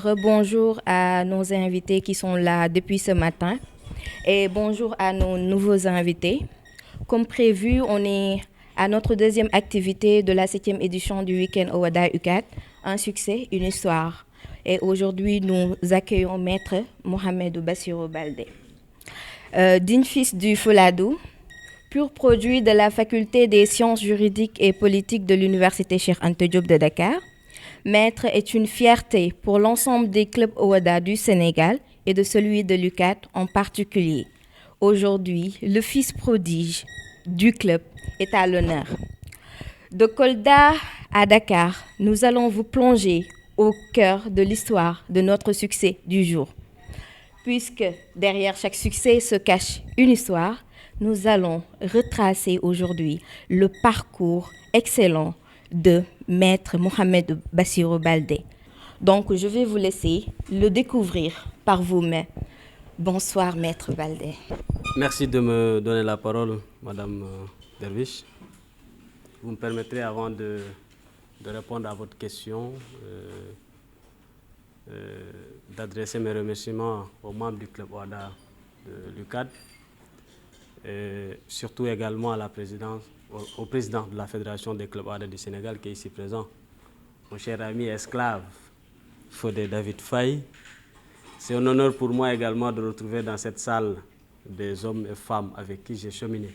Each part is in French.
Rebonjour à nos invités qui sont là depuis ce matin et bonjour à nos nouveaux invités. Comme prévu, on est à notre deuxième activité de la 7e édition du Week-end Owada UCAD, un succès, une histoire. Et aujourd'hui, nous accueillons Maître Mohamed Bassirou Baldé. Digne fils du Fouladou, pur produit de la faculté des sciences juridiques et politiques de l'Université Cheikh Anta Diop de Dakar, Maître est une fierté pour l'ensemble des clubs Owada du Sénégal et de celui de l'UCAD en particulier. Aujourd'hui, le fils prodige du club est à l'honneur. De Kolda à Dakar, nous allons vous plonger au cœur de l'histoire de notre succès du jour. Puisque derrière chaque succès se cache une histoire, nous allons retracer aujourd'hui le parcours excellent de Maître Mohamed Bassirou Baldé. Donc, je vais vous laisser le découvrir par vous-même. Bonsoir, Maître Baldé. Merci de me donner la parole, Madame Derviche. Vous me permettrez, avant de répondre à votre question, d'adresser mes remerciements aux membres du club Owada de l'UCAD, et surtout également à la présidence, au président de la Fédération des clubs Owada du Sénégal qui est ici présent, mon cher ami esclave, Fodé David Faye. C'est un honneur pour moi également de retrouver dans cette salle des hommes et femmes avec qui j'ai cheminé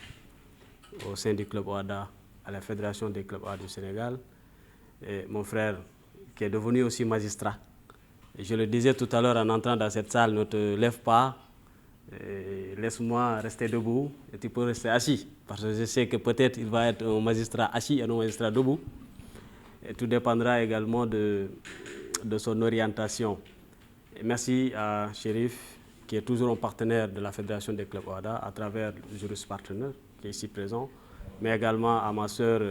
au sein du club Owada, à la Fédération des clubs Owada du Sénégal, et mon frère qui est devenu aussi magistrat. Et je le disais tout à l'heure en entrant dans cette salle, ne te lève pas, laisse-moi rester debout et tu peux rester assis, parce que je sais que peut-être il va être un magistrat assis et non un magistrat debout. Et tout dépendra également de son orientation. Et merci à Chérif, qui est toujours un partenaire de la Fédération des clubs Owada à travers le juriste partenaire qui est ici présent, mais également à ma sœur,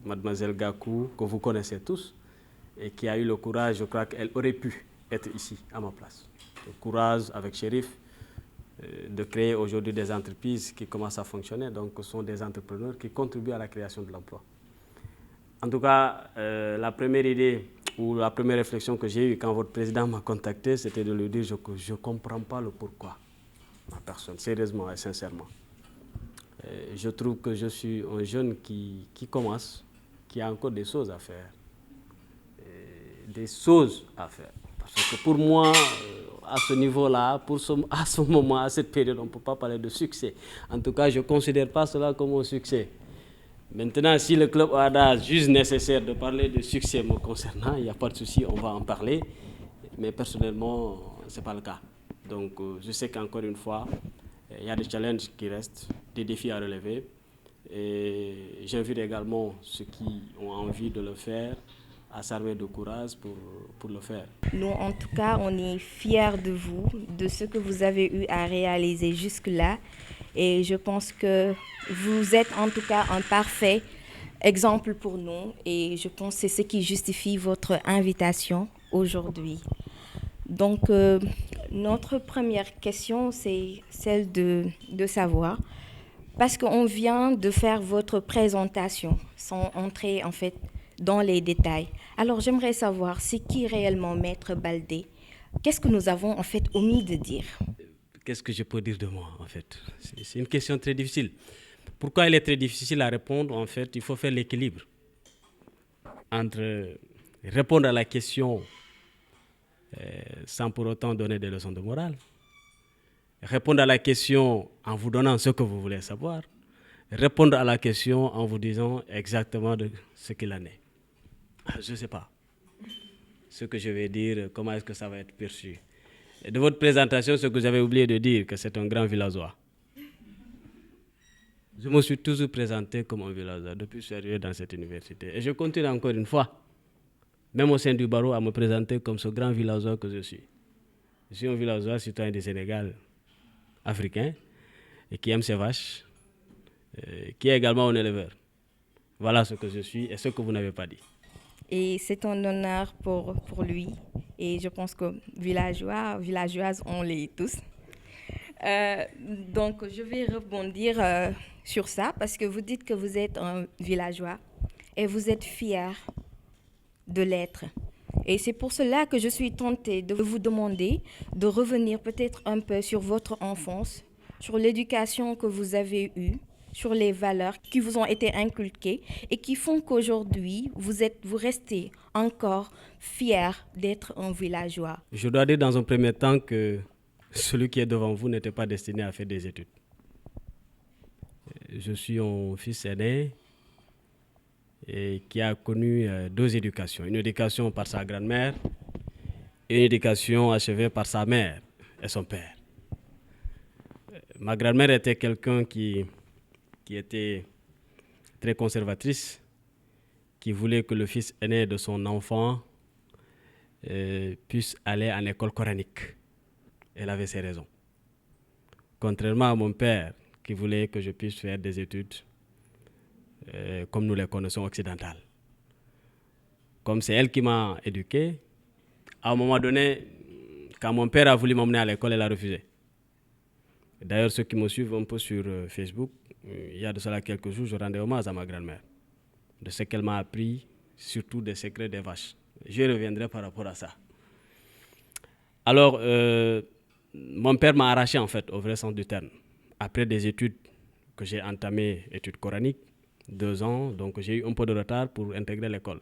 Mademoiselle Gakou, que vous connaissez tous, et qui a eu le courage, je crois qu'elle aurait pu être ici à ma place. Le courage avec Chérif de créer aujourd'hui des entreprises qui commencent à fonctionner, donc ce sont des entrepreneurs qui contribuent à la création de l'emploi. En tout cas, la première idée ou la première réflexion que j'ai eue quand votre président m'a contacté, c'était de lui dire que je ne comprends pas le pourquoi, ma personne, sérieusement et sincèrement. Je trouve que je suis un jeune qui commence, qui a encore des choses à faire. Des choses à faire. Parce que pour moi, à ce niveau-là, à ce moment, à cette période, on ne peut pas parler de succès. En tout cas, je ne considère pas cela comme un succès. Maintenant, si le club Owada juge nécessaire de parler de succès me concernant, il n'y a pas de souci, on va en parler. Mais personnellement, ce n'est pas le cas. Donc, je sais qu'encore une fois, il y a des challenges qui restent, des défis à relever. Et j'invite également ceux qui ont envie de le faire à s'armer de courage pour le faire. Nous, en tout cas, on est fiers de vous, de ce que vous avez eu à réaliser jusque-là. Et je pense que vous êtes en tout cas un parfait exemple pour nous. Et je pense que c'est ce qui justifie votre invitation aujourd'hui. Donc, notre première question, c'est celle de savoir, parce qu'on vient de faire votre présentation sans entrer en fait dans les détails. Alors, j'aimerais savoir, c'est qui réellement Maître Baldé? Qu'est-ce que nous avons en fait omis de dire? Qu'est-ce que je peux dire de moi en fait? C'est une question très difficile. Pourquoi elle est très difficile à répondre? En fait, il faut faire l'équilibre entre répondre à la question sans pour autant donner des leçons de morale, répondre à la question en vous donnant ce que vous voulez savoir, répondre à la question en vous disant exactement de ce qu'il en est. Je ne sais pas ce que je vais dire, comment est-ce que ça va être perçu. Et de votre présentation, ce que j'avais oublié de dire, que c'est un grand villageois. Je me suis toujours présenté comme un villageois depuis que je suis arrivé dans cette université. Et je continue encore une fois, même au sein du barreau, à me présenter comme ce grand villageois que je suis. Je suis un villageois citoyen du Sénégal, africain, et qui aime ses vaches, qui est également un éleveur. Voilà ce que je suis et ce que vous n'avez pas dit. Et c'est un honneur pour lui. Et je pense que villageois, villageoises, on l'est tous. Donc, je vais rebondir sur ça parce que vous dites que vous êtes un villageois et vous êtes fier de l'être. Et c'est pour cela que je suis tentée de vous demander de revenir peut-être un peu sur votre enfance, sur l'éducation que vous avez eue, sur les valeurs qui vous ont été inculquées et qui font qu'aujourd'hui, vous restez encore fier d'être un villageois. Je dois dire dans un premier temps que celui qui est devant vous n'était pas destiné à faire des études. Je suis un fils aîné et qui a connu deux éducations. Une éducation par sa grand-mère et une éducation achevée par sa mère et son père. Ma grand-mère était quelqu'un qui était très conservatrice, qui voulait que le fils aîné de son enfant puisse aller en école coranique. Elle avait ses raisons. Contrairement à mon père, qui voulait que je puisse faire des études comme nous les connaissons occidentales. Comme c'est elle qui m'a éduqué, à un moment donné, quand mon père a voulu m'emmener à l'école, elle a refusé. D'ailleurs, ceux qui me suivent un peu sur Facebook, il y a de cela quelques jours, je rendais hommage à ma grand-mère, de ce qu'elle m'a appris, surtout des secrets des vaches. Je reviendrai par rapport à ça. Alors, mon père m'a arraché en fait, au vrai sens du terme. Après des études que j'ai entamées, études coraniques, 2 ans, donc j'ai eu un peu de retard pour intégrer l'école.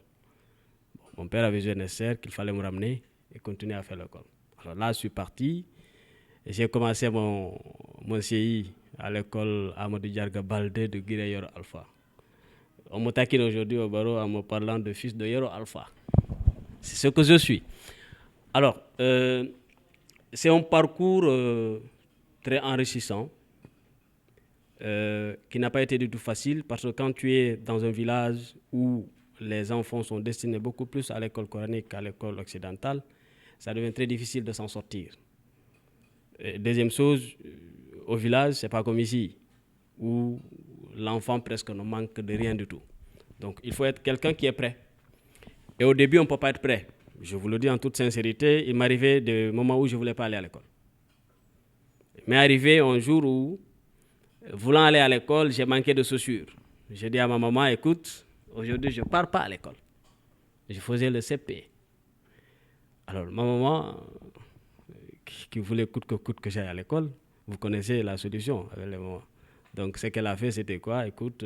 Bon, mon père avait vu nécessaire qu'il fallait me ramener et continuer à faire l'école. Alors là, je suis parti et j'ai commencé mon CI à l'école Amadou Diarga Baldé de Guiré Yoro Alpha. On me taquine aujourd'hui au barreau en me parlant de fils de Yoro Alpha. C'est ce que je suis. Alors, c'est un parcours très enrichissant qui n'a pas été du tout facile parce que quand tu es dans un village où les enfants sont destinés beaucoup plus à l'école coranique qu'à l'école occidentale, ça devient très difficile de s'en sortir. Et deuxième chose, au village, c'est pas comme ici, où l'enfant presque ne manque de rien du tout. Donc il faut être quelqu'un qui est prêt. Et au début, on ne peut pas être prêt. Je vous le dis en toute sincérité, il m'arrivait des moments où je ne voulais pas aller à l'école. Il m'est arrivé un jour où, voulant aller à l'école, j'ai manqué de chaussures. J'ai dit à ma maman, écoute, aujourd'hui, je ne pars pas à l'école. Je faisais le CP. Alors, ma maman, qui voulait coûte que j'aille à l'école, vous connaissez la solution avec les mamans. Donc, ce qu'elle a fait, c'était quoi? Écoute,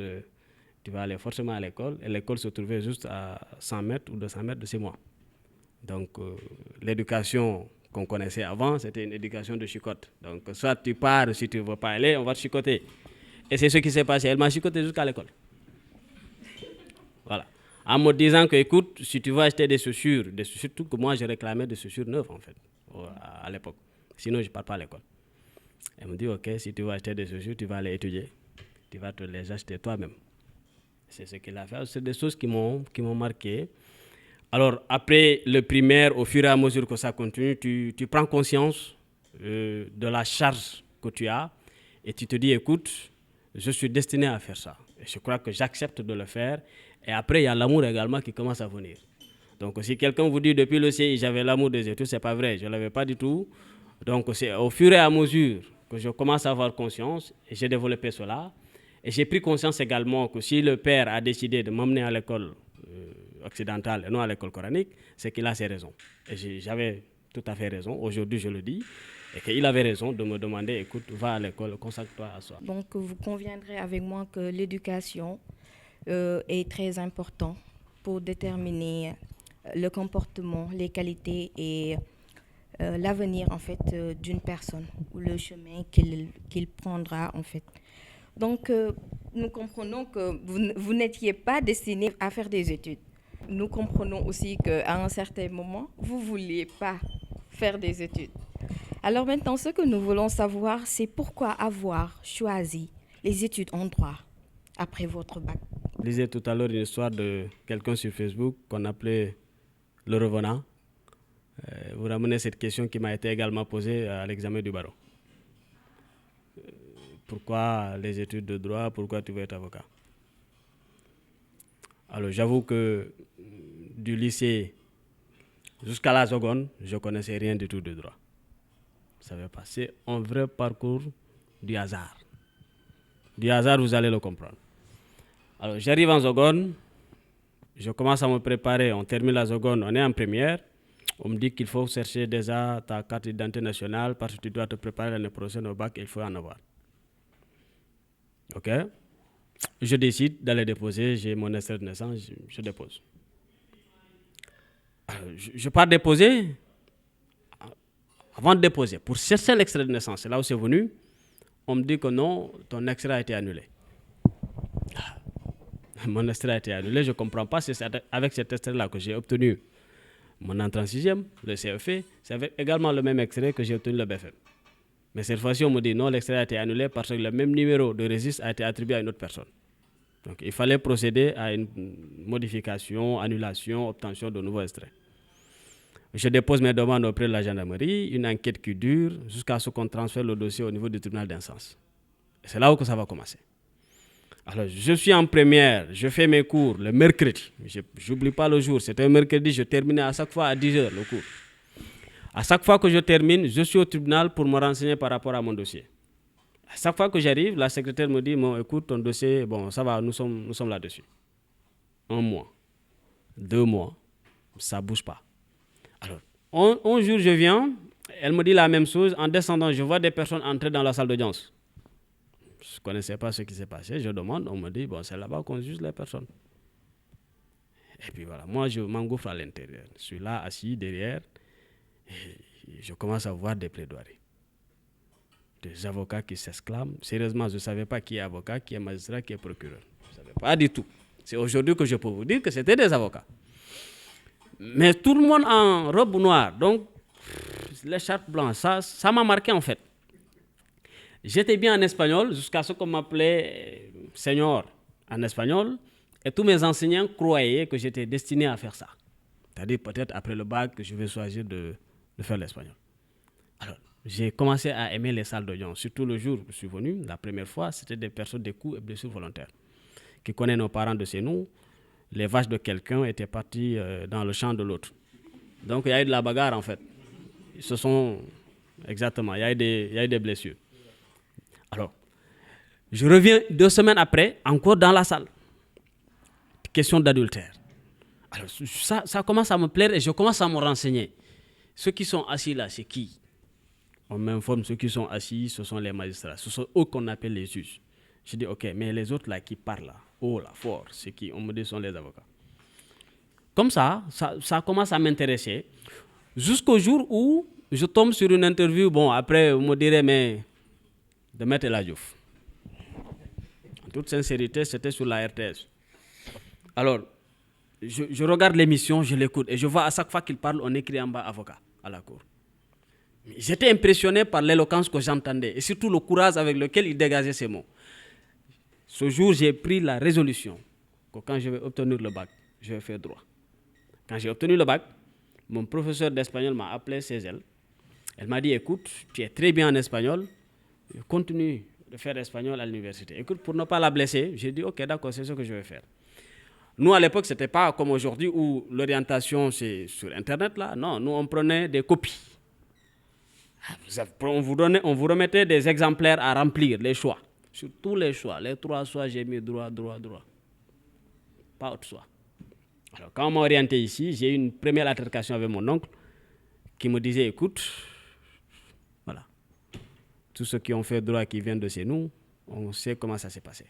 tu vas aller forcément à l'école. Et l'école se trouvait juste à 100 mètres ou 200 mètres de chez moi. Donc, l'éducation qu'on connaissait avant, c'était une éducation de chicotte. Donc, soit tu pars, si tu ne veux pas aller, on va te chicoter. Et c'est ce qui s'est passé. Elle m'a chicoté jusqu'à l'école. Voilà. En me disant que, écoute, si tu vas acheter des chaussures, surtout que moi, je réclamais des chaussures neuves, en fait, à l'époque. Sinon, je ne pars pas à l'école. Elle me dit, OK, si tu vas acheter des chaussures, tu vas aller étudier. Tu vas te les acheter toi-même. C'est ce qu'elle a fait. C'est des choses qui m'ont marqué. Alors, après le primaire, au fur et à mesure que ça continue, tu prends conscience de la charge que tu as et tu te dis, écoute, je suis destiné à faire ça. Et je crois que j'accepte de le faire. Et après, il y a l'amour également qui commence à venir. Donc, si quelqu'un vous dit, depuis le CI, j'avais l'amour des études, ce n'est pas vrai, je ne l'avais pas du tout. Donc, c'est au fur et à mesure que je commence à avoir conscience et j'ai développé cela. Et j'ai pris conscience également que si le père a décidé de m'emmener à l'école occidentale et non à l'école coranique, c'est qu'il a ses raisons. Et j'avais tout à fait raison, aujourd'hui je le dis, et qu'il avait raison de me demander, écoute, va à l'école, consacre-toi à soi. Donc vous conviendrez avec moi que l'éducation est très importante pour déterminer le comportement, les qualités et l'avenir en fait d'une personne ou le chemin qu'il prendra en fait. Donc nous comprenons que vous n'étiez pas destiné à faire des études. Nous comprenons aussi qu'à un certain moment, vous ne vouliez pas faire des études. Alors maintenant, ce que nous voulons savoir, c'est pourquoi avoir choisi les études en droit après votre bac. Je lisais tout à l'heure une histoire de quelqu'un sur Facebook qu'on appelait le revenant. Vous ramenez cette question qui m'a été également posée à l'examen du barreau. Pourquoi les études de droit? Pourquoi tu veux être avocat? Alors j'avoue que du lycée jusqu'à la seconde, je ne connaissais rien du tout de droit. Ça va passer un vrai parcours du hasard. Du hasard, vous allez le comprendre. Alors j'arrive en seconde, je commence à me préparer, on termine la seconde, on est en première. On me dit qu'il faut chercher déjà ta carte d'identité nationale parce que tu dois te préparer l'année prochaine au bac, il faut en avoir. Ok? Je décide d'aller déposer, j'ai mon extrait de naissance, je dépose. Alors, je pars déposer. Avant de déposer, pour chercher l'extrait de naissance, c'est là où c'est venu, on me dit que non, ton extrait a été annulé. Mon extrait a été annulé, je ne comprends pas, c'est avec cet extrait-là que j'ai obtenu mon entrée en sixième, le CFE, c'est avec également le même extrait que j'ai obtenu le BFM. Mais cette fois-ci, on me dit non, l'extrait a été annulé parce que le même numéro de registre a été attribué à une autre personne. Donc il fallait procéder à une modification, annulation, obtention de nouveaux extraits. Je dépose mes demandes auprès de la gendarmerie, une enquête qui dure jusqu'à ce qu'on transfère le dossier au niveau du tribunal d'instance. C'est là où ça va commencer. Alors, je suis en première, je fais mes cours le mercredi. Je n'oublie pas le jour, c'était un mercredi, je terminais à chaque fois à 10h le cours. À chaque fois que je termine, je suis au tribunal pour me renseigner par rapport à mon dossier. À chaque fois que j'arrive, la secrétaire me dit, bon, écoute, ton dossier, bon, ça va, nous sommes là-dessus. 1 mois, 2 mois, ça ne bouge pas. Alors, un jour, je viens, elle me dit la même chose. En descendant, je vois des personnes entrer dans la salle d'audience. Je ne connaissais pas ce qui s'est passé. Je demande, on me dit, bon, c'est là-bas qu'on juge les personnes. Et puis voilà, moi, je m'engouffre à l'intérieur. Je suis là, assis derrière, et je commence à voir des plaidoiries. Des avocats qui s'exclament. Sérieusement, je ne savais pas qui est avocat, qui est magistrat, qui est procureur. Je ne savais pas du tout. C'est aujourd'hui que je peux vous dire que c'était des avocats. Mais tout le monde en robe noire, donc l'écharpe blanche, ça m'a marqué en fait. J'étais bien en espagnol jusqu'à ce qu'on m'appelait Seigneur en espagnol et tous mes enseignants croyaient que j'étais destiné à faire ça. C'est-à-dire peut-être après le bac, je vais choisir de faire l'espagnol. Alors, j'ai commencé à aimer les salles d'audience, surtout le jour où je suis venu. La première fois, c'était des personnes de coups et blessures volontaires qui connaissent nos parents de chez nous. Les vaches de quelqu'un étaient parties dans le champ de l'autre. Donc, il y a eu de la bagarre, en fait. Exactement, il y a eu des blessures. Alors, je reviens 2 semaines après, encore dans la salle. Question d'adultère. Alors, ça commence à me plaire et je commence à me renseigner. Ceux qui sont assis là, c'est qui? On m'informe, ceux qui sont assis, ce sont les magistrats. Ce sont eux qu'on appelle les juges. Je dis, ok, mais les autres là qui parlent là, oh là, fort, c'est qui? On me dit, ce sont les avocats. Comme ça commence à m'intéresser. Jusqu'au jour où je tombe sur une interview, bon, après, on me dirait, mais de Maître El Hadji Diouf. En toute sincérité, c'était sur la RTS. Alors, je regarde l'émission, je l'écoute, et je vois à chaque fois qu'il parle, on écrit en bas avocat à la cour. J'étais impressionné par l'éloquence que j'entendais, et surtout le courage avec lequel il dégageait ces mots. Ce jour, j'ai pris la résolution que quand je vais obtenir le bac, je vais faire droit. Quand j'ai obtenu le bac, mon professeur d'espagnol m'a appelé chez elle. Elle m'a dit, écoute, tu es très bien en espagnol, continue de faire espagnol à l'université. Écoute, pour ne pas la blesser, j'ai dit, ok, d'accord, c'est ce que je vais faire. Nous, à l'époque, ce n'était pas comme aujourd'hui où l'orientation, c'est sur Internet, là. Non, nous, on prenait des copies. On vous remettait des exemplaires à remplir, les choix. Sur tous les choix, les 3 choix, j'ai mis droit. Pas autre choix. Alors, quand on m'a orienté ici, j'ai eu une première altercation avec mon oncle qui me disait, écoute, voilà, tous ceux qui ont fait droit, qui viennent de chez nous, on sait comment ça s'est passé.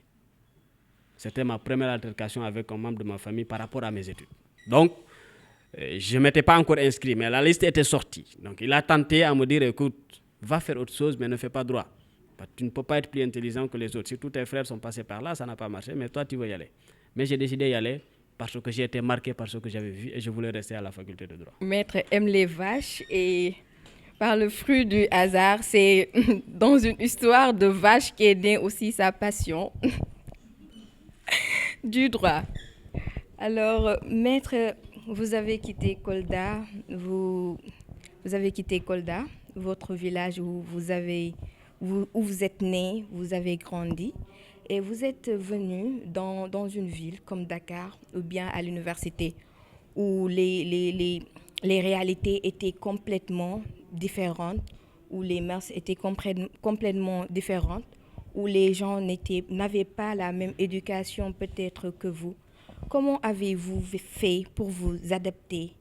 C'était ma première altercation avec un membre de ma famille par rapport à mes études. Donc, je ne m'étais pas encore inscrit, mais la liste était sortie. Donc, il a tenté à me dire, écoute, va faire autre chose, mais ne fais pas droit. Tu ne peux pas être plus intelligent que les autres. Si tous tes frères sont passés par là, ça n'a pas marché, mais toi, tu veux y aller. Mais j'ai décidé d'y aller parce que j'ai été marqué par ce que j'avais vu et je voulais rester à la faculté de droit. Maître aime les vaches et par le fruit du hasard, c'est dans une histoire de vache qu'est née aussi sa passion du droit. Alors, Maître, vous avez quitté Kolda, votre village où vous êtes né, vous avez grandi, et vous êtes venu dans une ville comme Dakar ou bien à l'université où les réalités étaient complètement différentes, où les mœurs étaient complètement différentes, où les gens n'avaient pas la même éducation peut-être que vous. comment avez-vous fait pour vous adapter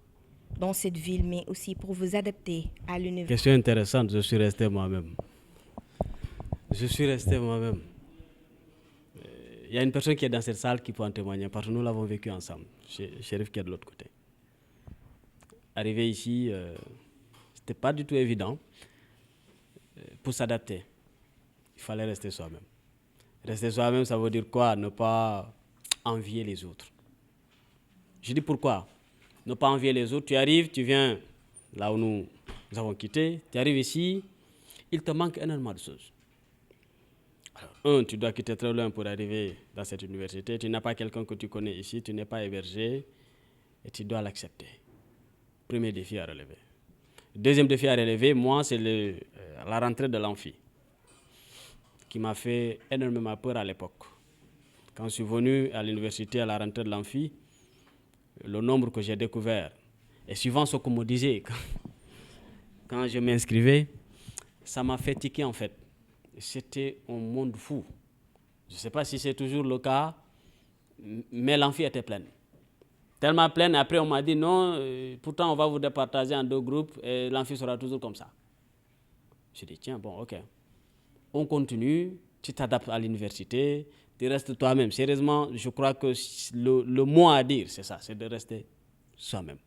dans cette ville, mais aussi pour vous adapter à l'université? Question intéressante, je suis resté moi-même. Je suis resté moi-même. Il y a une personne qui est dans cette salle qui peut en témoigner, parce que nous l'avons vécu ensemble. Chérif qui est de l'autre côté. Arrivé ici, ce n'était pas du tout évident. Pour s'adapter, il fallait rester soi-même. Rester soi-même, ça veut dire quoi? Ne pas envier les autres. Je dis pourquoi? Ne pas envier les autres. Tu arrives, tu viens là où nous avons quitté, tu arrives ici, il te manque énormément de choses. Alors, tu dois quitter très loin pour arriver dans cette université. Tu n'as pas quelqu'un que tu connais ici, tu n'es pas hébergé et tu dois l'accepter. Premier défi à relever. Deuxième défi à relever, moi, c'est la rentrée de l'amphi qui m'a fait énormément peur à l'époque. Quand je suis venu à l'université à la rentrée de l'amphi, le nombre que j'ai découvert, et suivant ce qu'on me disait quand je m'inscrivais, ça m'a fait tiquer en fait. C'était un monde fou. Je ne sais pas si c'est toujours le cas, mais l'amphi était pleine. Tellement pleine, après on m'a dit non, pourtant on va vous départager en 2 groupes et l'amphi sera toujours comme ça. Je dis tiens, bon, ok. On continue, tu t'adaptes à l'université, tu restes toi-même. Sérieusement, je crois que le mot à dire, c'est ça, c'est de rester soi-même.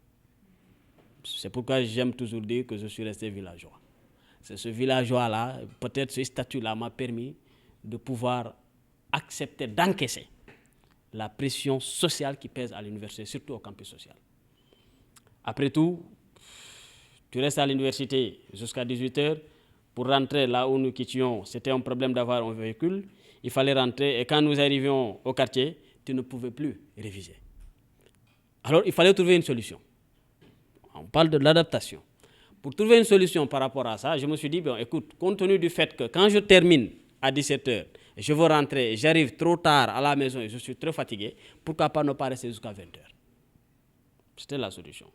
C'est pourquoi j'aime toujours dire que je suis resté villageois. C'est ce villageois-là, peut-être ce statut-là m'a permis de pouvoir accepter, d'encaisser la pression sociale qui pèse à l'université, surtout au campus social. Après tout, tu restes à l'université jusqu'à 18h. Pour rentrer là où nous quittions, c'était un problème d'avoir un véhicule. Il fallait rentrer et quand nous arrivions au quartier, tu ne pouvais plus réviser. Alors, il fallait trouver une solution. On parle de l'adaptation. Pour trouver une solution par rapport à ça, je me suis dit, bon, écoute, compte tenu du fait que quand je termine à 17h, je veux rentrer, j'arrive trop tard à la maison et je suis très fatigué, pourquoi pas ne pas rester jusqu'à 20h? C'était la solution.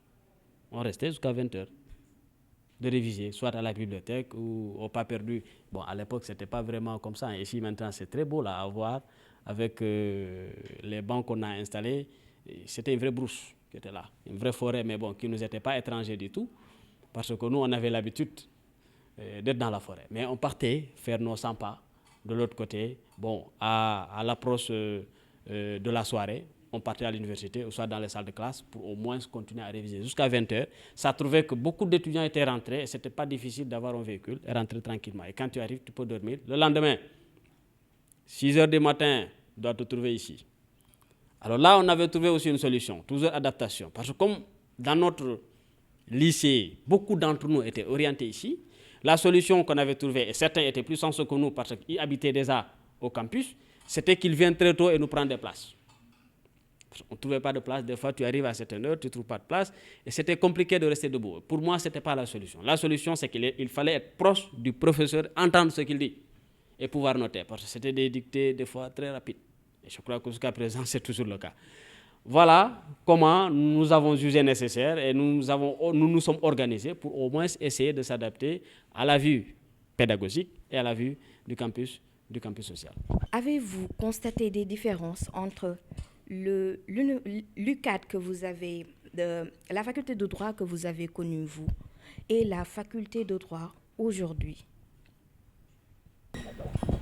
On restait jusqu'à 20h de réviser, soit à la bibliothèque ou au pas perdu. Bon, à l'époque, ce n'était pas vraiment comme ça. Ici, maintenant, c'est très beau là, à voir avec les bancs qu'on a installés. C'était une vraie brousse qui était là, une vraie forêt, mais bon, qui ne nous était pas étranger du tout, parce que nous, on avait l'habitude d'être dans la forêt. Mais on partait faire nos 100 pas de l'autre côté. Bon, à l'approche de la soirée, on partait à l'université, ou soit dans les salles de classe, pour au moins continuer à réviser jusqu'à 20h. Ça trouvait que beaucoup d'étudiants étaient rentrés et ce n'était pas difficile d'avoir un véhicule et rentrer tranquillement. Et quand tu arrives, tu peux dormir. Le lendemain, 6h du matin, tu dois te trouver ici. Alors là, on avait trouvé aussi une solution, toujours adaptation. Parce que comme dans notre lycée, beaucoup d'entre nous étaient orientés ici, la solution qu'on avait trouvée, et certains étaient plus sensés que nous parce qu'ils habitaient déjà au campus, c'était qu'ils viennent très tôt et nous prendre des places. On ne trouvait pas de place. Des fois, tu arrives à certaines heures, tu ne trouves pas de place. Et c'était compliqué de rester debout. Pour moi, ce n'était pas la solution. La solution, c'est qu'il fallait être proche du professeur, entendre ce qu'il dit et pouvoir noter. Parce que c'était des dictées, des fois, très rapides. Et je crois que jusqu'à présent, c'est toujours le cas. Voilà comment nous avons jugé nécessaire et nous nous sommes organisés pour au moins essayer de s'adapter à la vue pédagogique et à la vue du campus social. Avez-vous constaté des différences entre l'UCAD que vous avez, la faculté de droit que vous avez connue, vous, et la faculté de droit aujourd'hui?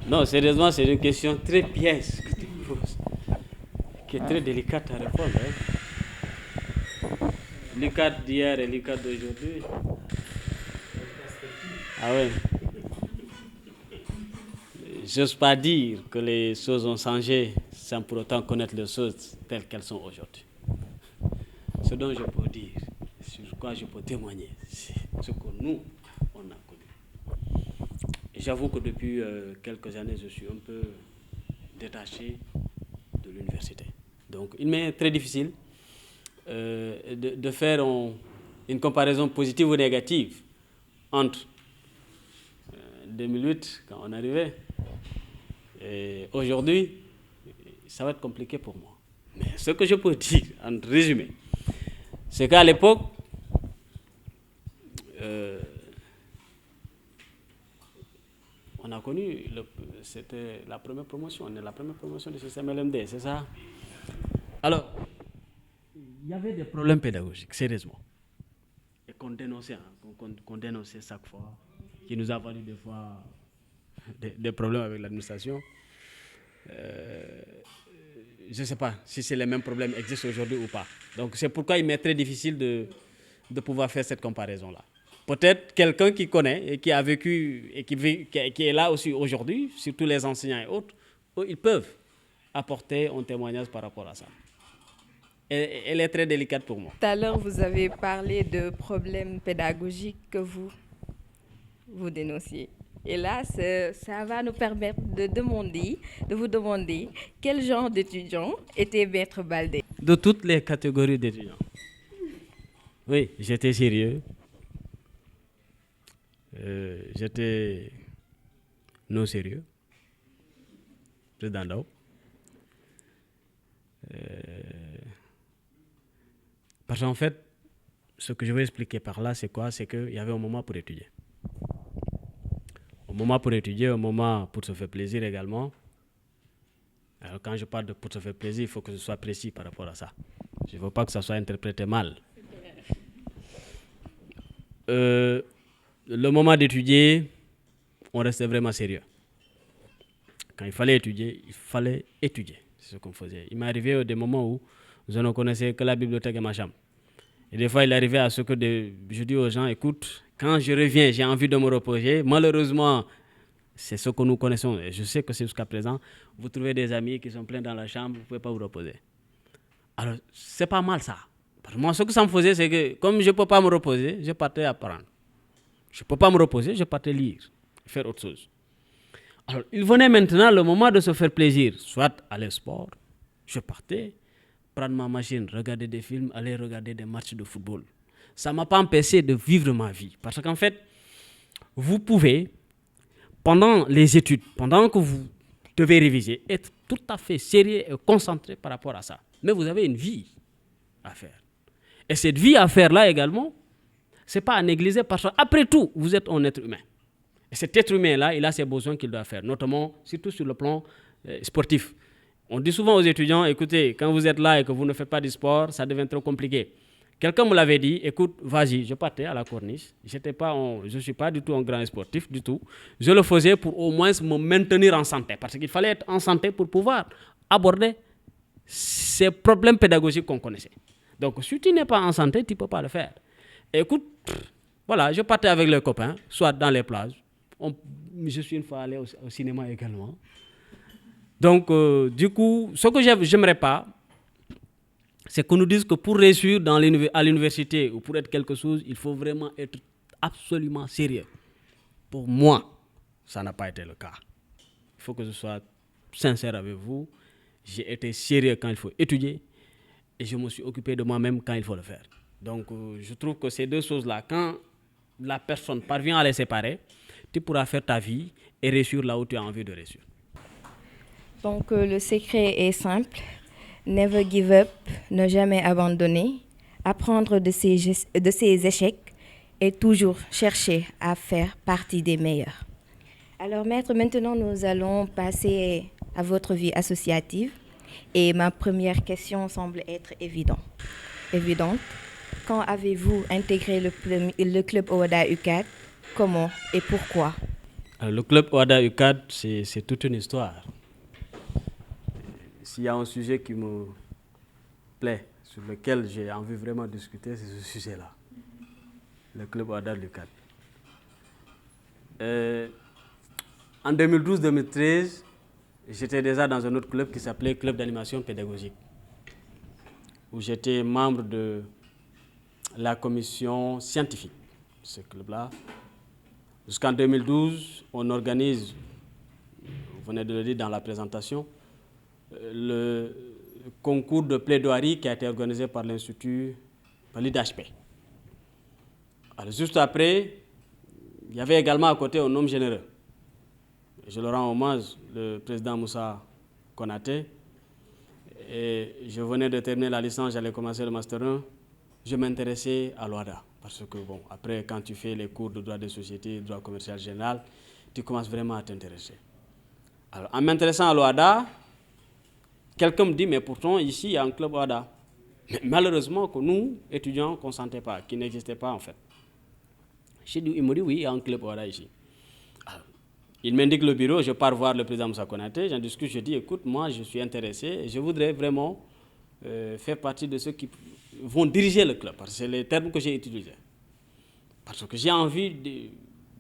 Non, sérieusement, c'est une question très piège que tu me poses, qui est très délicate à répondre. L'UCAD d'hier et l'UCAD d'aujourd'hui. Ah oui. J'ose pas dire que les choses ont changé sans pour autant connaître les choses telles qu'elles sont aujourd'hui. Ce dont je peux dire, sur quoi je peux témoigner, c'est ce que nous, on a connu. Et j'avoue que depuis quelques années, je suis un peu détaché de l'université. Donc, il m'est très difficile de faire une comparaison positive ou négative entre 2008, quand on arrivait, et aujourd'hui, ça va être compliqué pour moi. Mais ce que je peux dire, en résumé, c'est qu'à l'époque, on a connu, c'était la première promotion, on est la première promotion du système LMD, c'est ça? Alors, il y avait des problèmes pédagogiques, sérieusement. Et qu'on dénonçait, qu'on dénonçait chaque fois, qui nous a valu des fois des problèmes avec l'administration. Je ne sais pas si c'est les mêmes problèmes qui existent aujourd'hui ou pas. Donc c'est pourquoi il m'est très difficile de pouvoir faire cette comparaison-là. Peut-être quelqu'un qui connaît et qui a vécu et qui est là aussi aujourd'hui, surtout les enseignants et autres, ils peuvent apporter un témoignage par rapport à ça. Et elle est très délicate pour moi. Tout à l'heure, vous avez parlé de problèmes pédagogiques que vous dénonciez. Et là, ça va nous permettre de vous demander quel genre d'étudiant était Maître Baldé. De toutes les catégories d'étudiants. Oui, j'étais sérieux. J'étais non sérieux. Président Ndao. Parce qu'en fait, ce que je veux expliquer par là, c'est quoi? C'est qu'il y avait un moment pour étudier. Un moment pour étudier, un moment pour se faire plaisir également. Alors quand je parle de pour se faire plaisir, il faut que je sois précis par rapport à ça. Je ne veux pas que ça soit interprété mal. Le moment d'étudier, on restait vraiment sérieux. Quand il fallait étudier, c'est ce qu'on faisait. Il m'est arrivé des moments où je ne connaissais que la bibliothèque et ma chambre. Et des fois, il arrivait à ce que je dis aux gens, écoute, quand je reviens, j'ai envie de me reposer. Malheureusement, c'est ce que nous connaissons. Et je sais que c'est jusqu'à présent. Vous trouvez des amis qui sont pleins dans la chambre, vous ne pouvez pas vous reposer. Alors, c'est pas mal ça. Parce que moi, ce que ça me faisait, c'est que comme je ne peux pas me reposer, je partais apprendre. Je ne peux pas me reposer, je partais lire, faire autre chose. Alors, il venait maintenant le moment de se faire plaisir, soit aller au sport, je partais, prendre ma machine, regarder des films, aller regarder des matchs de football. Ça ne m'a pas empêché de vivre ma vie. Parce qu'en fait, vous pouvez, pendant les études, pendant que vous devez réviser, être tout à fait sérieux et concentré par rapport à ça. Mais vous avez une vie à faire. Et cette vie à faire là également, ce n'est pas à négliger parce qu'après tout, vous êtes un être humain. Et cet être humain-là, il a ses besoins qu'il doit faire, notamment, surtout sur le plan sportif. On dit souvent aux étudiants, écoutez, quand vous êtes là et que vous ne faites pas du sport, ça devient trop compliqué. Quelqu'un me l'avait dit, écoute, vas-y, je partais à la corniche. Je ne suis pas du tout un grand sportif, du tout. Je le faisais pour au moins me maintenir en santé, parce qu'il fallait être en santé pour pouvoir aborder ces problèmes pédagogiques qu'on connaissait. Donc, si tu n'es pas en santé, tu ne peux pas le faire. Écoute, voilà, je partais avec les copains, soit dans les plages. Je suis une fois allé au cinéma également. Donc, du coup, ce que j'aimerais pas, c'est qu'on nous dise que pour réussir à l'université ou pour être quelque chose, il faut vraiment être absolument sérieux. Pour moi, ça n'a pas été le cas. Il faut que je sois sincère avec vous. J'ai été sérieux quand il faut étudier et je me suis occupé de moi-même quand il faut le faire. Donc, je trouve que ces deux choses-là, quand la personne parvient à les séparer, tu pourras faire ta vie et réussir là où tu as envie de réussir. Donc, le secret est simple. Never give up, ne jamais abandonner, apprendre de ses échecs et toujours chercher à faire partie des meilleurs. Alors, maître, maintenant, nous allons passer à votre vie associative. Et ma première question semble être évidente. Quand avez-vous intégré le club OHADA UCAD? Comment et pourquoi? Alors, le club OHADA UCAD, c'est toute une histoire. S'il y a un sujet qui me plaît, sur lequel j'ai envie vraiment de discuter, c'est ce sujet-là. Le club OHADA UCAD. En 2012-2013, j'étais déjà dans un autre club qui s'appelait Club d'animation pédagogique, où j'étais membre de la commission scientifique de ce club-là. Jusqu'en 2012, on organise, vous venez de le dire dans la présentation, le concours de plaidoirie qui a été organisé par l'Institut, par l'IDHP. Alors, juste après, il y avait également à côté un homme généreux. Je le rends hommage, le président Moussa Konaté. Et je venais de terminer la licence, j'allais commencer le Master 1. Je m'intéressais à l'OHADA. Parce que, bon, après, quand tu fais les cours de droit des sociétés, droit commercial général, tu commences vraiment à t'intéresser. Alors, en m'intéressant à l'OHADA, quelqu'un me dit, mais pourtant, ici, il y a un club OHADA. Mais malheureusement, que nous, étudiants, qu'on ne sentait pas, qui n'existait pas en fait. Il me dit, oui, il y a un club OHADA ici. Alors, il m'indique le bureau, je pars voir le président Moussa Konaté, j'en discute, je dis, écoute, moi je suis intéressé et je voudrais vraiment faire partie de ceux qui vont diriger le club, parce que c'est les termes que j'ai utilisés. Parce que j'ai envie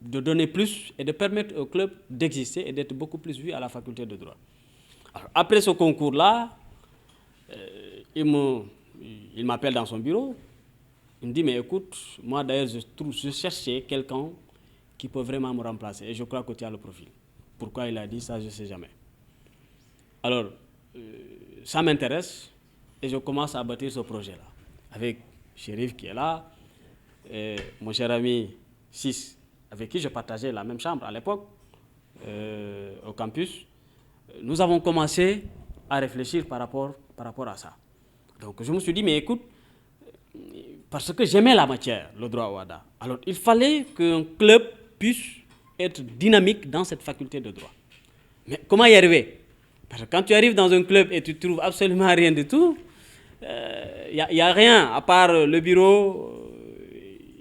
de donner plus et de permettre au club d'exister et d'être beaucoup plus vu à la faculté de droit. Alors, après ce concours-là, il m'appelle dans son bureau, il me dit, mais écoute, moi d'ailleurs je cherchais quelqu'un qui peut vraiment me remplacer et je crois que tu as le profil. Pourquoi il a dit ça, je ne sais jamais. Alors, ça m'intéresse et je commence à bâtir ce projet-là avec Chérif qui est là, et mon cher ami Sis, avec qui je partageais la même chambre à l'époque, au campus. Nous avons commencé à réfléchir par rapport à ça. Donc je me suis dit, mais écoute, parce que j'aimais la matière, le droit OHADA, alors il fallait qu'un club puisse être dynamique dans cette faculté de droit. Mais comment y arriver? Parce que quand tu arrives dans un club et tu trouves absolument rien du tout, il n'y a rien à part le bureau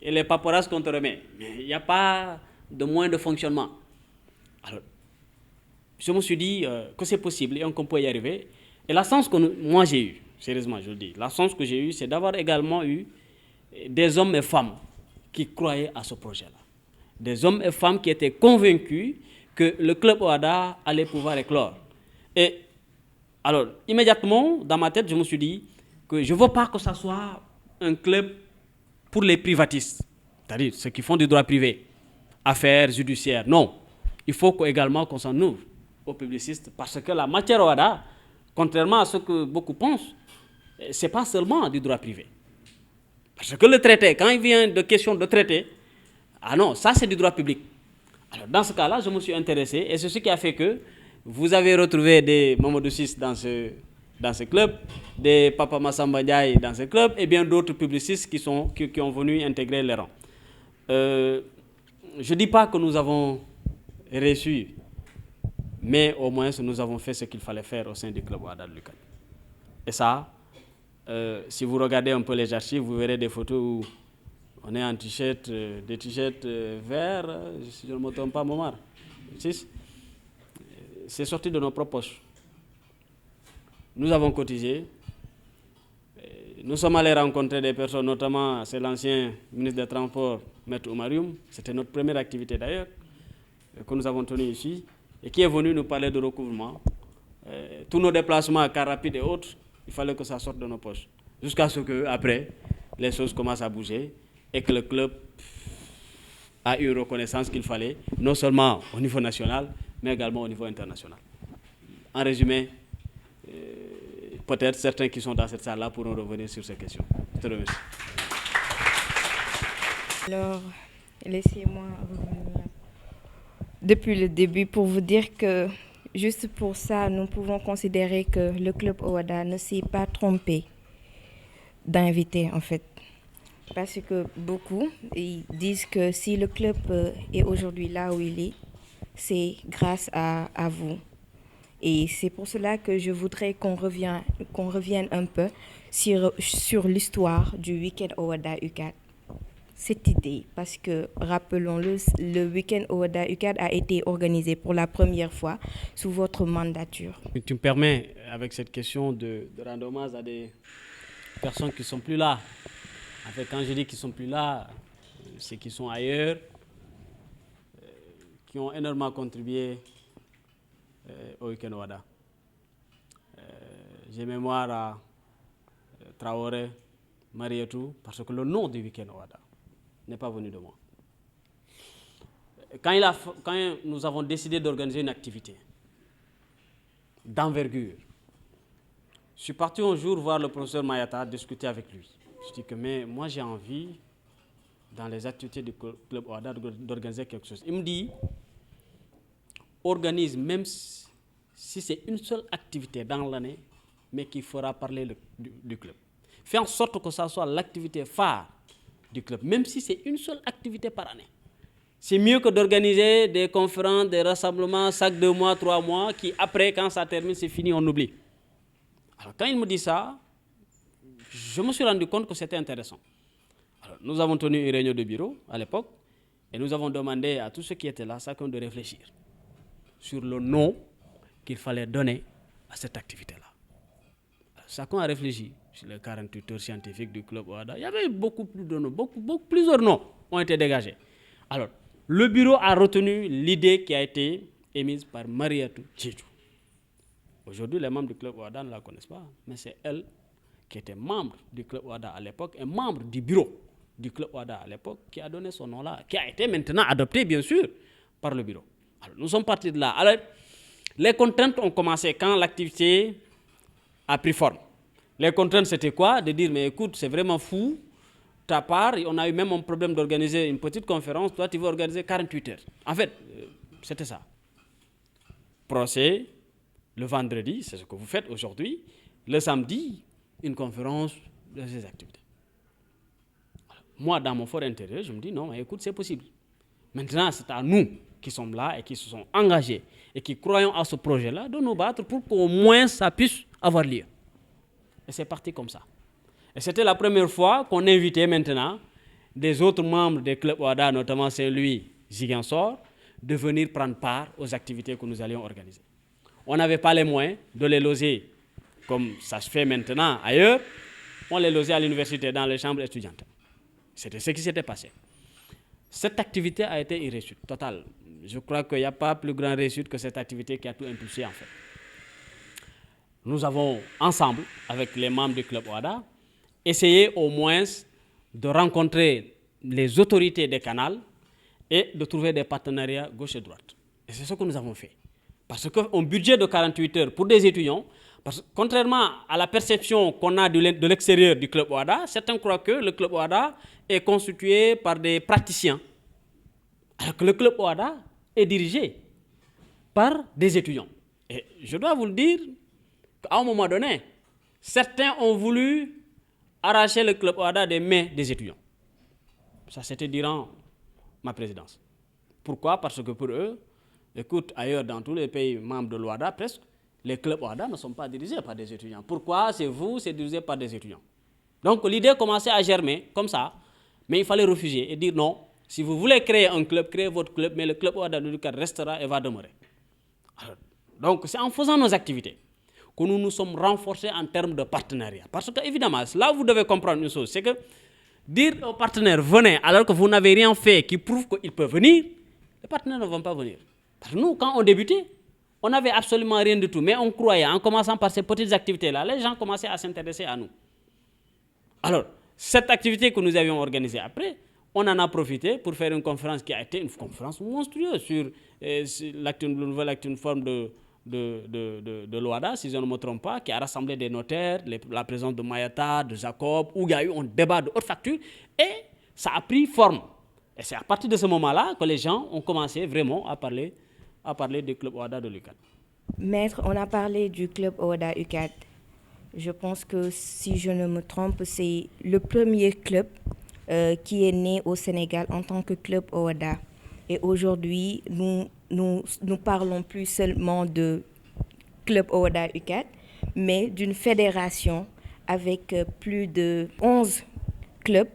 et les paperasses qu'on te remet. Mais il n'y a pas de moyen de fonctionnement. Alors, je me suis dit que c'est possible et qu'on peut y arriver. Et la chance que moi j'ai eue, sérieusement je le dis, la chance que j'ai eue, c'est d'avoir également eu des hommes et femmes qui croyaient à ce projet-là. Des hommes et femmes qui étaient convaincus que le club OHADA allait pouvoir éclore. Et alors, immédiatement, dans ma tête, je me suis dit que je ne veux pas que ça soit un club pour les privatistes, c'est-à-dire ceux qui font du droit privé, affaires judiciaires. Non, il faut également qu'on s'en ouvre aux publicistes, parce que la matière OHADA, contrairement à ce que beaucoup pensent, ce n'est pas seulement du droit privé. Parce que le traité, quand il vient de question de traité, ah non, ça c'est du droit public. Alors dans ce cas-là, je me suis intéressé et c'est ce qui a fait que vous avez retrouvé des Mamadou Sis dans ce club, des Papa Massamba Ndiaye dans ce club et bien d'autres publicistes qui ont venu intégrer les rangs. Je ne dis pas que nous avons réussi, mais au moins nous avons fait ce qu'il fallait faire au sein du club OHADA de l'UCAD. Et ça, si vous regardez un peu les archives, vous verrez des photos où on est en t-shirt, des t-shirts verts, si je ne me trompe pas, Momar. C'est sorti de nos propres poches. Nous avons cotisé. Nous sommes allés rencontrer des personnes, notamment c'est l'ancien ministre des Transports, Maître Oumarium. C'était notre première activité d'ailleurs, que nous avons tenue ici, et qui est venu nous parler de recouvrement. Tous nos déplacements à car rapide et autres, il fallait que ça sorte de nos poches. Jusqu'à ce qu'après, les choses commencent à bouger et que le club a eu reconnaissance qu'il fallait, non seulement au niveau national, mais également au niveau international. En résumé, peut-être certains qui sont dans cette salle-là pourront revenir sur ces questions. Je te remercie. Alors, laissez-moi revenir depuis le début pour vous dire que juste pour ça, nous pouvons considérer que le club OHADA ne s'est pas trompé d'inviter en fait. Parce que beaucoup ils disent que si le club est aujourd'hui là où il est, c'est grâce à vous. Et c'est pour cela que je voudrais qu'on revienne un peu sur l'histoire du week-end OHADA UCAD. Cette idée, parce que, rappelons-le, le week-end OHADA UCAD a été organisé pour la première fois sous votre mandature. Tu me permets, avec cette question, de rendre hommage à des personnes qui ne sont plus là. En fait, quand je dis qu'ils ne sont plus là, c'est qu'ils sont ailleurs, qui ont énormément contribué au week-end OHADA. J'ai mémoire à Traoré, Marietou, parce que le nom du week-end OHADA n'est pas venu de moi. Quand nous avons décidé d'organiser une activité d'envergure, je suis parti un jour voir le professeur Mayata, discuter avec lui. Je dis que mais moi j'ai envie, dans les activités du club OHADA, d'organiser quelque chose. Il me dit, organise même si c'est une seule activité dans l'année, mais qui fera parler du club. Fais en sorte que ça soit l'activité phare du club, même si c'est une seule activité par année. C'est mieux que d'organiser des conférences, des rassemblements chaque 2 mois, 3 mois, qui après, quand ça termine, c'est fini, on oublie. Alors quand il me dit ça, je me suis rendu compte que c'était intéressant. Alors, nous avons tenu une réunion de bureau à l'époque et nous avons demandé à tous ceux qui étaient là, chacun de réfléchir sur le nom qu'il fallait donner à cette activité-là. Alors, chacun a réfléchi sur les 48 heures scientifiques du club OHADA. Il y avait beaucoup plus de noms, plusieurs noms ont été dégagés. Alors, le bureau a retenu l'idée qui a été émise par Mariatou Tchidjou. Aujourd'hui, les membres du club OHADA ne la connaissent pas, mais c'est elle qui était membre du club OHADA à l'époque et membre du bureau du club OHADA à l'époque qui a donné son nom-là, qui a été maintenant adopté, bien sûr, par le bureau. Alors, nous sommes partis de là. Alors, les contraintes ont commencé quand l'activité a pris forme. Les contraintes, c'était quoi? De dire, mais écoute, c'est vraiment fou, ta part, on a eu même un problème d'organiser une petite conférence, toi, tu veux organiser 48 heures. En fait, c'était ça. Procès, le vendredi, c'est ce que vous faites aujourd'hui. Le samedi, une conférence de ces activités. Alors, moi, dans mon fort intérieur, je me dis, non, mais écoute, c'est possible. Maintenant, c'est à nous qui sommes là et qui se sont engagés et qui croyons à ce projet-là de nous battre pour qu'au moins ça puisse avoir lieu. Et c'est parti comme ça. Et c'était la première fois qu'on invitait maintenant des autres membres des clubs OHADA, notamment Saint-Louis, Ziguinchor, de venir prendre part aux activités que nous allions organiser. On n'avait pas les moyens de les loger comme ça se fait maintenant ailleurs. On les logeait à l'université dans les chambres étudiantes. C'était ce qui s'était passé. Cette activité a été une réussite totale. Je crois qu'il n'y a pas plus grande réussite que cette activité qui a tout impulsé en fait. Nous avons ensemble, avec les membres du club OHADA, essayé au moins de rencontrer les autorités des canals et de trouver des partenariats gauche et droite. Et c'est ce que nous avons fait. Parce qu'un budget de 48 heures pour des étudiants, parce que contrairement à la perception qu'on a de l'extérieur du club OHADA, certains croient que le club OHADA est constitué par des praticiens. Alors que le club OHADA est dirigé par des étudiants. Et je dois vous le dire qu'à un moment donné, certains ont voulu arracher le club OHADA des mains des étudiants. Ça, c'était durant ma présidence. Pourquoi? Parce que pour eux, écoute, ailleurs dans tous les pays membres de l'OHADA, presque, les clubs OHADA ne sont pas dirigés par des étudiants. Pourquoi c'est vous, c'est dirigé par des étudiants? Donc l'idée commençait à germer comme ça, mais il fallait refuser et dire non, si vous voulez créer un club, créez votre club, mais le club OHADA de l'UCAD restera et va demeurer. Alors, donc c'est en faisant nos activités que nous nous sommes renforcés en termes de partenariat. Parce que évidemment, là vous devez comprendre une chose, c'est que dire aux partenaires venez alors que vous n'avez rien fait qui prouve qu'ils peuvent venir, les partenaires ne vont pas venir. Parce que nous, quand on débutait, on n'avait absolument rien du tout, mais on croyait, en commençant par ces petites activités-là, les gens commençaient à s'intéresser à nous. Alors, cette activité que nous avions organisée après, on en a profité pour faire une conférence qui a été une conférence monstrueuse sur la nouvelle acte forme de l'OHADA, si je ne me trompe pas, qui a rassemblé des notaires, la présence de Mayata, de Jacob, où il y a eu un débat de haute facture, et ça a pris forme. Et c'est à partir de ce moment-là que les gens ont commencé vraiment à parler du club OHADA de l'UCAD. Maître, on a parlé du club OHADA UCAD. Je pense que, si je ne me trompe, c'est le premier club qui est né au Sénégal en tant que club OHADA. Et aujourd'hui, nous parlons plus seulement de club OHADA UCAD, mais d'une fédération avec plus de 11 clubs.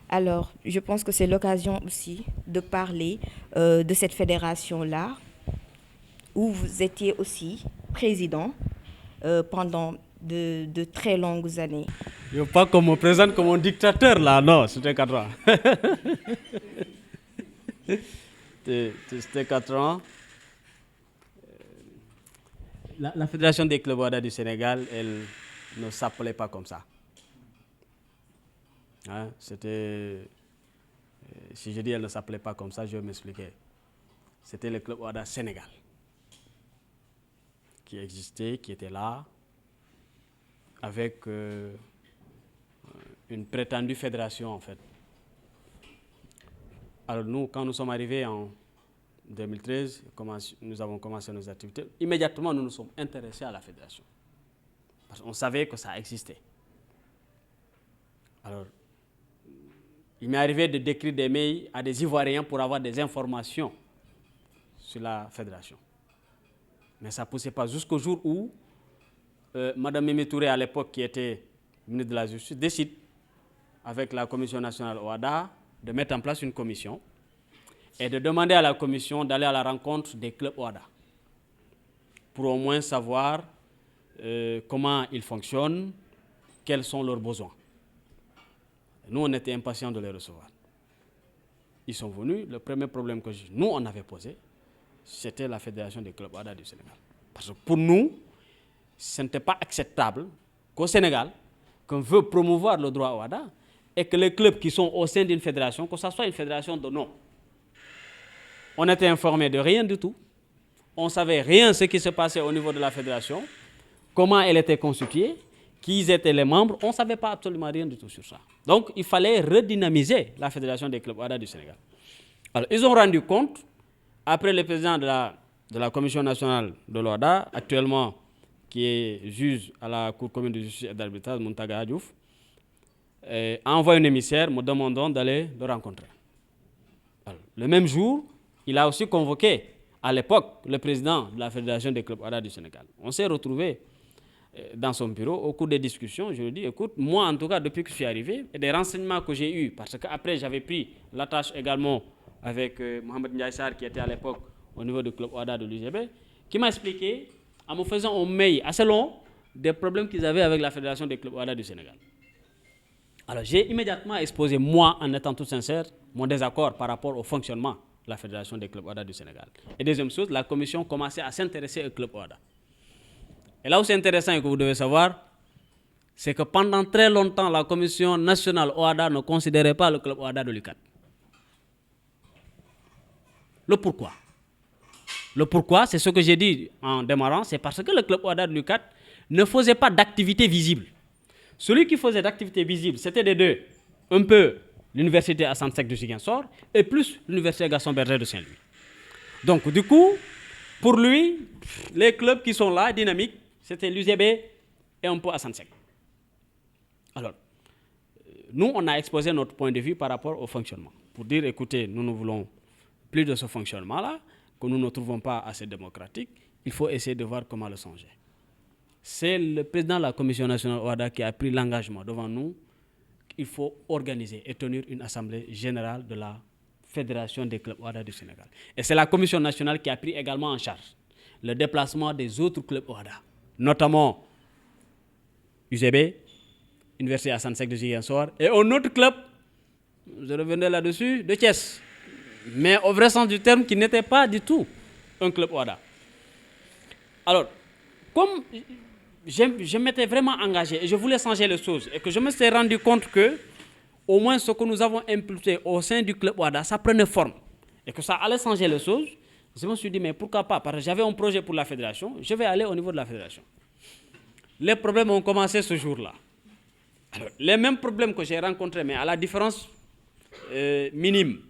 Alors, je pense que c'est l'occasion aussi de parler de cette fédération-là, où vous étiez aussi président pendant de très longues années. Il ne faut pas qu'on me présente comme un dictateur là, non, c'était 4 ans. C'était 4 ans. La Fédération des clubs OHADA du Sénégal, elle ne s'appelait pas comme ça. Hein, c'était, si je dis elle ne s'appelait pas comme ça, je vais m'expliquer. C'était le club OHADA Sénégal qui existait, qui était là, avec une prétendue fédération en fait. Alors nous, quand nous sommes arrivés en 2013, nous avons commencé nos activités, immédiatement nous nous sommes intéressés à la fédération. Parce qu'on savait que ça existait. Alors, il m'est arrivé de décrire des mails à des Ivoiriens pour avoir des informations sur la fédération. Mais ça ne poussait pas jusqu'au jour où Mme Mimi Touré, à l'époque, qui était ministre de la Justice, décide, avec la Commission nationale OHADA, de mettre en place une commission et de demander à la commission d'aller à la rencontre des clubs OHADA pour au moins savoir comment ils fonctionnent, quels sont leurs besoins. Nous, on était impatients de les recevoir. Ils sont venus. Le premier problème que nous, on avait posé, c'était la Fédération des clubs OHADA du Sénégal. Parce que pour nous, ce n'était pas acceptable qu'au Sénégal, qu'on veut promouvoir le droit OHADA et que les clubs qui sont au sein d'une fédération, que ce soit une fédération de nom. On n'était informé de rien du tout. On ne savait rien de ce qui se passait au niveau de la fédération, comment elle était constituée, qui étaient les membres. On ne savait pas absolument rien du tout sur ça. Donc, il fallait redynamiser la Fédération des clubs OHADA du Sénégal. Alors, ils ont rendu compte, après le président de la Commission nationale de l'OHADA, actuellement qui est juge à la Cour commune de justice et d'arbitrage, Mountaga Adjouf, a envoyé un émissaire me demandant d'aller le rencontrer. Alors, le même jour, il a aussi convoqué, à l'époque, le président de la Fédération des clubs OHADA du Sénégal. On s'est retrouvés dans son bureau au cours des discussions. Je lui ai dit, écoute, moi en tout cas, depuis que je suis arrivé, et des renseignements que j'ai eus, parce qu'après j'avais pris la tâche également avec Mohamed Ndiaye qui était à l'époque au niveau du club OHADA de l'UGB, qui m'a expliqué, en me faisant un mail assez long, des problèmes qu'ils avaient avec la Fédération des clubs OHADA du Sénégal. Alors j'ai immédiatement exposé, moi, en étant tout sincère, mon désaccord par rapport au fonctionnement de la Fédération des clubs OHADA du Sénégal. Et deuxième chose, la commission commençait à s'intéresser au club OHADA. Et là où c'est intéressant et que vous devez savoir, c'est que pendant très longtemps, la commission nationale OHADA ne considérait pas le club OHADA de l'UCAD. Le pourquoi? Le pourquoi, c'est ce que j'ai dit en démarrant, c'est parce que le club OHADA de l'UCAD ne faisait pas d'activité visible. Celui qui faisait d'activité visible, c'était des deux. Un peu l'université Assane Seck de Ziguinchor et plus l'université Gaston Berger de Saint-Louis. Donc du coup, pour lui, les clubs qui sont là, dynamiques, c'était l'UGB et un peu Assane Seck. Alors, nous, on a exposé notre point de vue par rapport au fonctionnement. Pour dire, écoutez, nous ne voulons plus de ce fonctionnement-là, que nous ne trouvons pas assez démocratique, il faut essayer de voir comment le changer. C'est le président de la Commission nationale OHADA qui a pris l'engagement devant nous qu'il faut organiser et tenir une assemblée générale de la Fédération des clubs OHADA du Sénégal. Et c'est la Commission nationale qui a pris également en charge le déplacement des autres clubs OHADA, notamment UGB, Université Assane Seck de Ziguinchor, et un autre club, je revenais là-dessus, de Thiès, mais au vrai sens du terme, qui n'était pas du tout un club OHADA. Alors, comme je m'étais vraiment engagé et je voulais changer les choses et que je me suis rendu compte que au moins ce que nous avons impulsé au sein du club OHADA, ça prenait forme et que ça allait changer les choses, je me suis dit mais pourquoi pas, parce que j'avais un projet pour la fédération, je vais aller au niveau de la fédération. Les problèmes ont commencé ce jour-là. Alors, les mêmes problèmes que j'ai rencontrés, mais à la différence minime,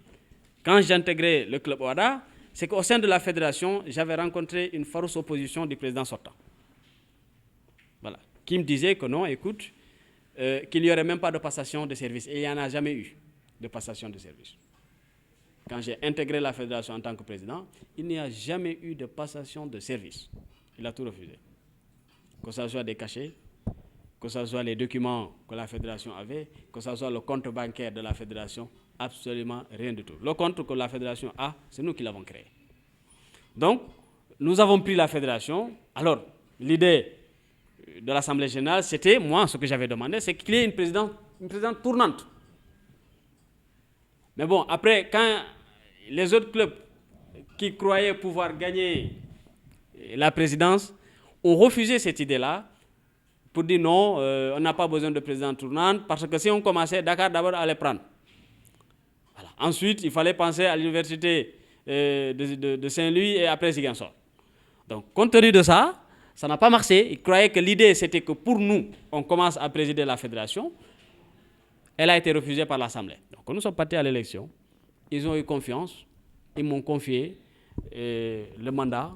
quand j'ai intégré le club OHADA, c'est qu'au sein de la fédération, j'avais rencontré une farouche opposition du président sortant. Voilà. Qui me disait que non, écoute, qu'il n'y aurait même pas de passation de service. Et il n'y en a jamais eu de passation de service. Quand j'ai intégré la fédération en tant que président, il n'y a jamais eu de passation de service. Il a tout refusé. Que ce soit des cachets, que ce soit les documents que la fédération avait, que ce soit le compte bancaire de la fédération, absolument rien du tout. Le compte que la fédération a, c'est nous qui l'avons créé. Donc, nous avons pris la fédération. Alors, l'idée de l'Assemblée générale, c'était, moi, ce que j'avais demandé, c'est qu'il y ait une présidente tournante. Mais bon, après, quand les autres clubs qui croyaient pouvoir gagner la présidence ont refusé cette idée-là pour dire non, on n'a pas besoin de présidente tournante parce que si on commençait, Dakar d'abord allait prendre. Voilà. Ensuite, il fallait penser à l'université de Saint-Louis et après Ziguinchor. Donc, compte tenu de ça, ça n'a pas marché. Ils croyaient que l'idée, c'était que pour nous, on commence à présider la fédération. Elle a été refusée par l'Assemblée. Donc, quand nous sommes partis à l'élection, ils ont eu confiance. Ils m'ont confié le mandat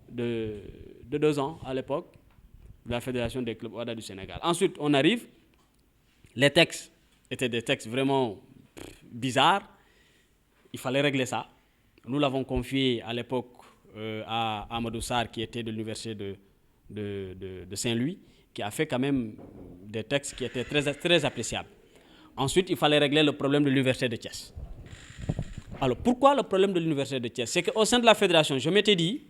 de 2 ans à l'époque de la Fédération des clubs OHADA du Sénégal. Ensuite, on arrive. Les textes étaient des textes vraiment bizarres. Il fallait régler ça. Nous l'avons confié à l'époque à Amadou Sarr, qui était de l'université de Saint-Louis, qui a fait quand même des textes qui étaient très appréciables. Ensuite, il fallait régler le problème de l'université de Thiès. Alors, pourquoi le problème de l'université de Thiès? C'est qu'au sein de la fédération, je m'étais dit,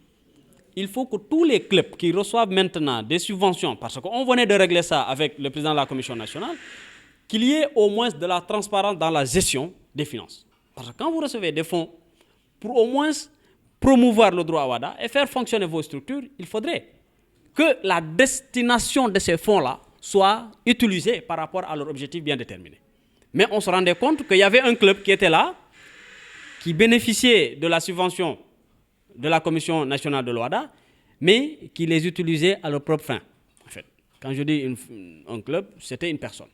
il faut que tous les clubs qui reçoivent maintenant des subventions, parce qu'on venait de régler ça avec le président de la Commission nationale, qu'il y ait au moins de la transparence dans la gestion des finances. Parce que quand vous recevez des fonds pour au moins promouvoir le droit à WADA et faire fonctionner vos structures, il faudrait que la destination de ces fonds-là soit utilisée par rapport à leur objectif bien déterminé. Mais on se rendait compte qu'il y avait un club qui était là, qui bénéficiait de la subvention de la Commission nationale de l'OADA, mais qui les utilisait à leur propre fin. En fait, quand je dis un club, c'était une personne.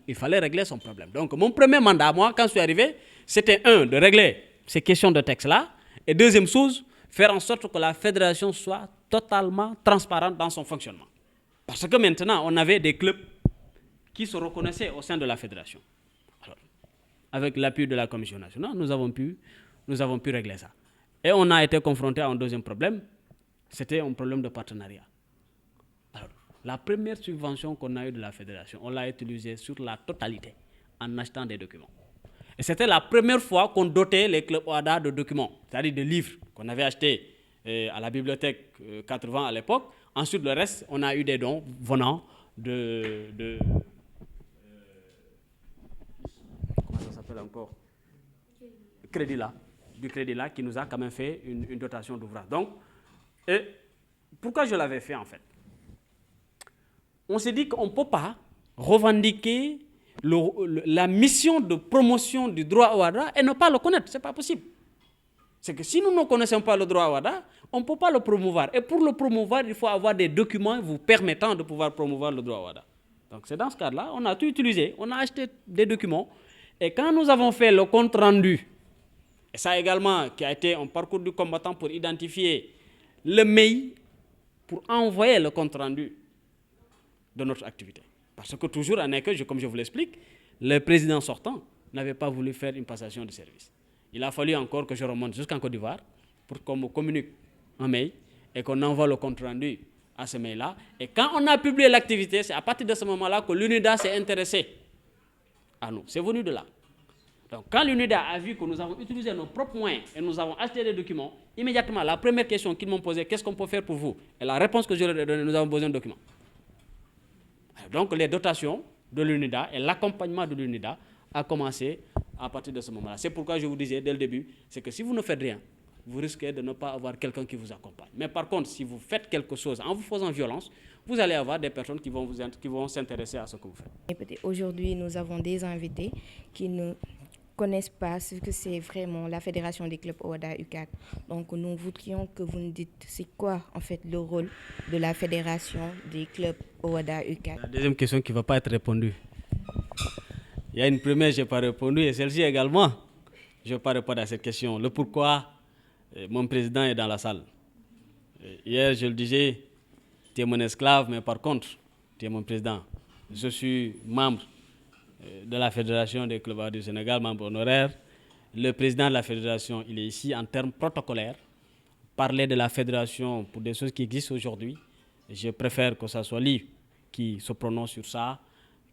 Il fallait régler son problème. Donc, mon premier mandat, moi, quand je suis arrivé, c'était de régler ces questions de texte-là, et deuxième chose, faire en sorte que la fédération soit totalement transparente dans son fonctionnement. Parce que maintenant, on avait des clubs qui se reconnaissaient au sein de la fédération. Alors, avec l'appui de la Commission nationale, nous avons pu régler ça. Et on a été confronté à un deuxième problème, c'était un problème de partenariat. Alors, la première subvention qu'on a eue de la fédération, on l'a utilisée sur la totalité, en achetant des documents. Et c'était la première fois qu'on dotait les clubs OADA de documents, c'est-à-dire de livres qu'on avait achetés à la bibliothèque 80 à l'époque. Ensuite, le reste, on a eu des dons venant comment ça s'appelle encore? Du crédit là, qui nous a quand même fait une dotation d'ouvrage. Donc, pourquoi je l'avais fait en fait? On s'est dit qu'on ne peut pas revendiquer la mission de promotion du droit à WADA et ne pas le connaître. Ce n'est pas possible. C'est que si nous ne connaissons pas le droit à WADA, on ne peut pas le promouvoir. Et pour le promouvoir, il faut avoir des documents vous permettant de pouvoir promouvoir le droit à WADA. Donc c'est dans ce cadre-là, on a tout utilisé, on a acheté des documents. Et quand nous avons fait le compte rendu, et ça également qui a été un parcours du combattant pour identifier le mail pour envoyer le compte rendu de notre activité. Parce que toujours en écueil, comme je vous l'explique, le président sortant n'avait pas voulu faire une passation de service. Il a fallu encore que je remonte jusqu'en Côte d'Ivoire pour qu'on me communique un mail et qu'on envoie le compte rendu à ce mail-là. Et quand on a publié l'activité, c'est à partir de ce moment-là que l'UNIDA s'est intéressée à nous. C'est venu de là. Donc, quand l'UNIDA a vu que nous avons utilisé nos propres moyens et nous avons acheté des documents, immédiatement, la première question qu'ils m'ont posée, qu'est-ce qu'on peut faire pour vous? Et la réponse que je leur ai donnée, nous avons besoin de documents. Donc, les dotations de l'UNIDA et l'accompagnement de l'UNIDA a commencé à partir de ce moment-là. C'est pourquoi je vous disais dès le début, c'est que si vous ne faites rien, vous risquez de ne pas avoir quelqu'un qui vous accompagne. Mais par contre, si vous faites quelque chose en vous faisant violence, vous allez avoir des personnes qui vont s'intéresser à ce que vous faites. Aujourd'hui, nous avons des invités qui ne connaissent pas ce que c'est vraiment la Fédération des clubs OADA UCAD. Donc nous voudrions que vous nous dites c'est quoi en fait le rôle de la Fédération des clubs OADA UCAD. La deuxième question qui ne va pas être répondue. Il y a une première, je n'ai pas répondu, et celle-ci également, je ne vais pas répondre à cette question. Le pourquoi, mon président est dans la salle. Hier, je le disais, tu es mon esclave, mais par contre, tu es mon président. Je suis membre de la Fédération des clubs OADA du Sénégal, membre honoraire. Le président de la Fédération, il est ici en termes protocolaires. Parler de la Fédération pour des choses qui existent aujourd'hui, je préfère que ce soit lui qui se prononce sur ça,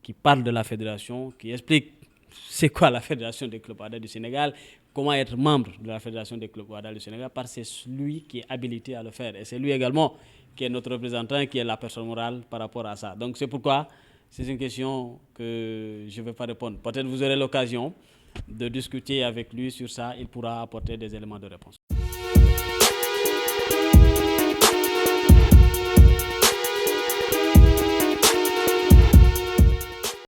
qui parle de la Fédération, qui explique c'est quoi la Fédération des clubs OADA du Sénégal, comment être membre de la Fédération des clubs OADA du Sénégal, parce que c'est lui qui est habilité à le faire. Et c'est lui également qui est notre représentant, qui est la personne morale par rapport à ça. Donc c'est pourquoi c'est une question que je ne vais pas répondre. Peut-être vous aurez l'occasion de discuter avec lui sur ça, il pourra apporter des éléments de réponse.